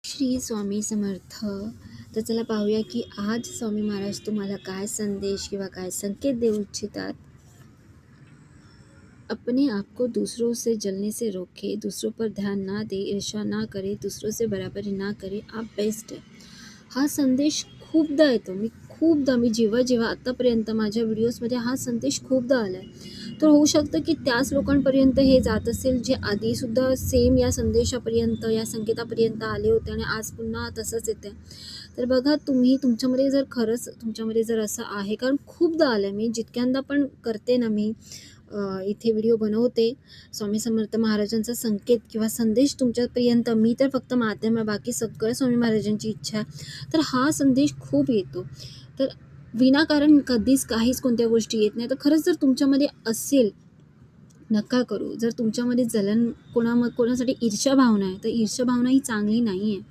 श्री स्वामी समर्थ. तर चला पाहूया की आज स्वामी महाराज तुम्हाला काय संदेश किंवा काय संकेत देऊ इच्छितात. अपने आप को दूसरों से जलने से रोके, दूसरों पर ध्यान ना दे, ईर्ष्या ना करे, दूसरों से बराबरी ना करे, आप बेस्ट आहे. हा संदेश खूपदा येतो. मी जेव्हा जेव्हा आतापर्यंत माझ्या व्हिडिओजमध्ये हा संदेश खूपदा आला आहे. तर होऊ शकतं की त्याच लोकांपर्यंत हे जात असेल जे आधीसुद्धा सेम या संदेशापर्यंत या संकेतापर्यंत आले होते आणि आज पुन्हा तसंच येते. तर बघा, तुम्ही तुमच्यामध्ये जर खरंच तुमच्यामध्ये जर असं आहे, कारण खूपदा आलं आहे, मी जितक्यांदा पण करते ना, मी इथे व्हिडिओ बनवते स्वामी समर्थ महाराजांचा संकेत किंवा संदेश तुमच्यापर्यंत, मी तर फक्त माध्यम आहे, बाकी सगळं स्वामी महाराजांची इच्छा आहे. तर हा संदेश खूप येतो. तर विनाकारण कधीच काहीच कोणत्या गोष्टी येत नाही. तर खरंच जर तुमच्यामध्ये असेल, नका करू. जर तुमच्यामध्ये जलन कोणासाठी ईर्ष्या भावना आहे, तर ईर्ष्या भावना ही चांगली नाही आहे.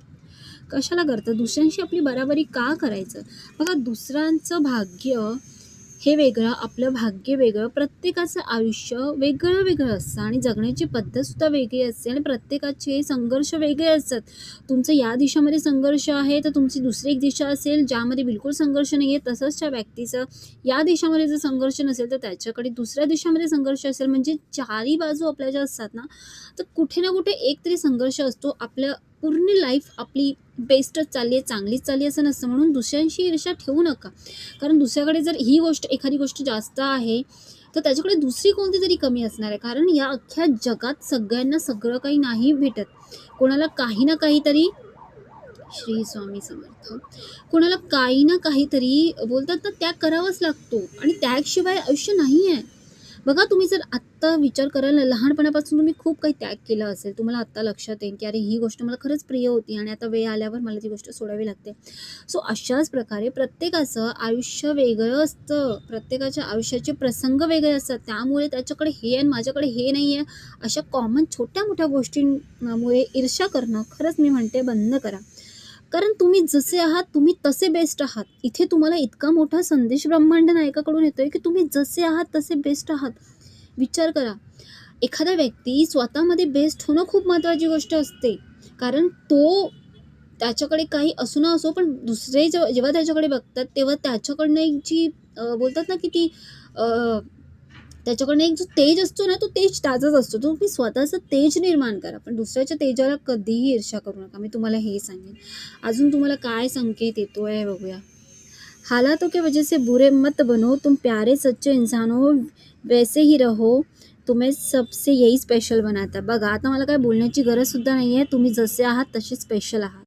कशाला करतं? दुसऱ्यांशी आपली बराबरी का करायचं? बघा, दुसऱ्यांचं भाग्य हे वेगळं, आपलं भाग्य वेगळं. प्रत्येकाचं आयुष्य वेगळं वेगळं असतं आणि जगण्याची पद्धतसुद्धा वेगळी असते आणि प्रत्येकाचे संघर्ष वेगळे असतात. तुमचं या दिशेमध्ये संघर्ष आहे, तर तुमची दुसरी एक दिशा असेल ज्यामध्ये बिलकुल संघर्ष नाही आहे. तसंच त्या व्यक्तीचं या दिशेमध्ये जर संघर्ष नसेल, तर त्याच्याकडे दुसऱ्या दिशेमध्ये संघर्ष असेल. म्हणजे चारही बाजू आपल्या ज्या असतात ना, तर कुठे ना कुठे एक तरी संघर्ष असतो. आपल्या पूर्ण लाईफ आपली बेस्टच चालली आहे, चांगलीच चालली आहे असं नसतं. म्हणून दुसऱ्यांशी ईर्ष्या ठेवू नका. कारण दुसऱ्याकडे जर ही गोष्ट, एखादी गोष्ट जास्त आहे, तर त्याच्याकडे दुसरी कोणती तरी कमी असणार आहे. कारण या अख्ख्या जगात सगळ्यांना सगळं काही नाही भेटत. कोणाला काही ना काहीतरी, श्री स्वामी समर्थ, कोणाला काही ना काहीतरी बोलतात ना, त्याग करावाच लागतो आणि त्यागशिवाय आयुष्य नाही आहे. बघा, तुम्ही जर आत्ता विचार कराल, लहानपणापासून तुम्ही खूप काही त्याग केला असेल, तुम्हाला आत्ता लक्षात येईल की अरे, ही गोष्ट मला खरंच प्रिय होती आणि आता वेळ आल्यावर मला ती गोष्ट सोडावी लागते. सो अशाच प्रकारे प्रत्येकाचं आयुष्य वेगळं असतं. प्रत्येकाच्या आयुष्याचे प्रसंग वेगळे असतात. त्यामुळे त्याच्याकडे हे आणि माझ्याकडे हे नाही आहे, अशा कॉमन छोट्या मोठ्या गोष्टींमुळे ईर्ष्या करणं खरंच मी म्हणते बंद करा. कारण तुम्ही जसे आहात, तुम्ही तसे बेस्ट आहात. इथे तुम्हाला इतका मोठा संदेश ब्रह्मांड नायकाकडून येतोय की तुम्ही जसे आहात तसे बेस्ट आहात. विचार करा, एखादा व्यक्ती स्वतःमध्ये बेस्ट होणं खूप महत्त्वाची गोष्ट असते. कारण तो, त्याच्याकडे काही असो ना असो, पण दुसरे जेव्हा त्याच्याकडे बघतात, तेव्हा त्याच्याकडनं एक जी बोलतात ना की ती त्याच्याकडनं एक जो तेज असतो ना, तो तेज त्याचाच असतो. तो तुम्ही स्वतःचं तेज निर्माण करा, पण दुसऱ्याच्या तेजाला कधीही ईर्ष्या करू नका. मी तुम्हाला हे सांगेन. अजून तुम्हाला काय संकेत येतोय बघूया. हालातों की वजह से बुरे मत बनो, तुम प्यारे सच्चे इंसान हो, वैसे ही रहो, तुम्हें सबसे यही स्पेशल बनाता. बघा, आता मला काय बोलण्याची गरजसुद्धा नाही आहे. तुम्ही जसे आहात तसे स्पेशल आहात.